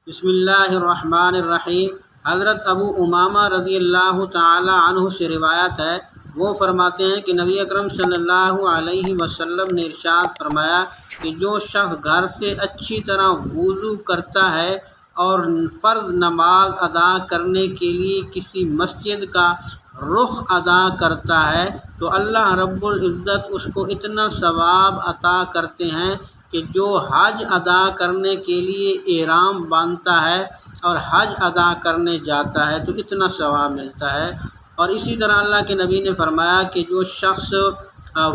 بسم اللہ الرحمن الرحیم۔ حضرت ابو امامہ رضی اللہ تعالی عنہ سے روایت ہے، وہ فرماتے ہیں کہ نبی اکرم صلی اللہ علیہ وسلم نے ارشاد فرمایا کہ جو شخص گھر سے اچھی طرح وضو کرتا ہے اور فرض نماز ادا کرنے کے لیے کسی مسجد کا رخ ادا کرتا ہے تو اللہ رب العزت اس کو اتنا ثواب عطا کرتے ہیں کہ جو حج ادا کرنے کے لیے احرام باندھتا ہے اور حج ادا کرنے جاتا ہے تو اتنا ثواب ملتا ہے۔ اور اسی طرح اللہ کے نبی نے فرمایا کہ جو شخص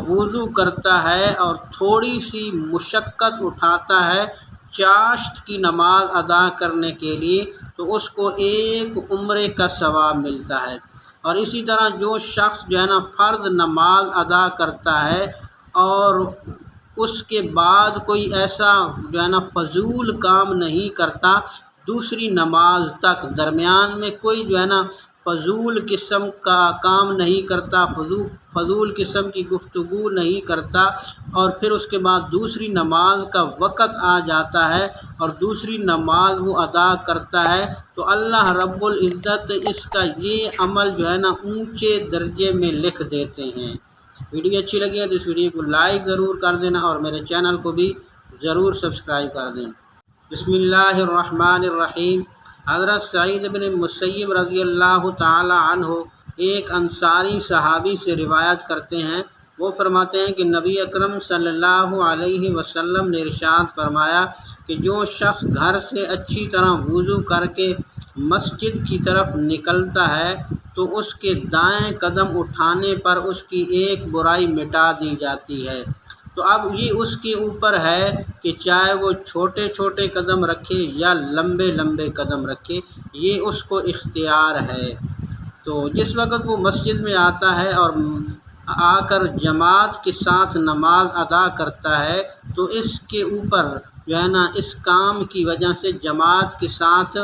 وضو کرتا ہے اور تھوڑی سی مشقت اٹھاتا ہے چاشت کی نماز ادا کرنے کے لیے تو اس کو ایک عمرے کا ثواب ملتا ہے۔ اور اسی طرح جو شخص جو ہے نا فرض نماز ادا کرتا ہے اور اس کے بعد کوئی ایسا جو ہے نا فضول کام نہیں کرتا دوسری نماز تک، درمیان میں کوئی جو ہے نا فضول قسم کا کام نہیں کرتا، فضول قسم کی گفتگو نہیں کرتا، اور پھر اس کے بعد دوسری نماز کا وقت آ جاتا ہے اور دوسری نماز وہ ادا کرتا ہے تو اللہ رب العزت اس کا یہ عمل جو ہے نا اونچے درجے میں لکھ دیتے ہیں۔ ویڈیو اچھی لگی ہے تو اس ویڈیو کو لائک ضرور کر دینا اور میرے چینل کو بھی ضرور سبسکرائب کر دیں۔ بسم اللہ الرحمن الرحیم۔ حضرت سعید بن مسیب رضی اللہ تعالی عنہ ایک انصاری صحابی سے روایت کرتے ہیں، وہ فرماتے ہیں کہ نبی اکرم صلی اللہ علیہ وسلم نے ارشاد فرمایا کہ جو شخص گھر سے اچھی طرح وضو کر کے مسجد کی طرف نکلتا ہے تو اس کے دائیں قدم اٹھانے پر اس کی ایک برائی مٹا دی جاتی ہے۔ تو اب یہ اس کے اوپر ہے کہ چاہے وہ چھوٹے چھوٹے قدم رکھے یا لمبے لمبے قدم رکھے، یہ اس کو اختیار ہے۔ تو جس وقت وہ مسجد میں آتا ہے اور آ کر جماعت کے ساتھ نماز ادا کرتا ہے تو اس کے اوپر جو ہے نا اس کام کی وجہ سے جماعت کے ساتھ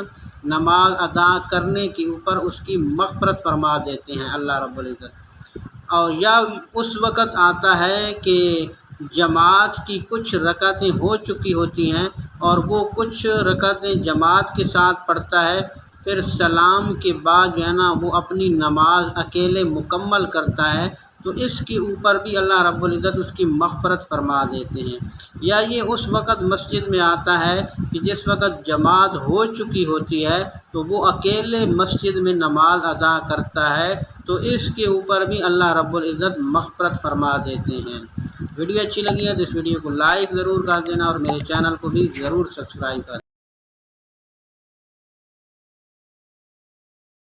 نماز ادا کرنے کے اوپر اس کی مغفرت فرما دیتے ہیں اللہ رب العزت۔ اور یا اس وقت آتا ہے کہ جماعت کی کچھ رکعتیں ہو چکی ہوتی ہیں اور وہ کچھ رکعتیں جماعت کے ساتھ پڑھتا ہے، پھر سلام کے بعد جو ہے نا وہ اپنی نماز اکیلے مکمل کرتا ہے تو اس کے اوپر بھی اللہ رب العزت اس کی مغفرت فرما دیتے ہیں۔ یا یہ اس وقت مسجد میں آتا ہے کہ جس وقت جماعت ہو چکی ہوتی ہے تو وہ اکیلے مسجد میں نماز ادا کرتا ہے تو اس کے اوپر بھی اللہ رب العزت مغفرت فرما دیتے ہیں۔ ویڈیو اچھی لگی ہے تو اس ویڈیو کو لائک ضرور کر دینا اور میرے چینل کو بھی ضرور سبسکرائب کر دینا۔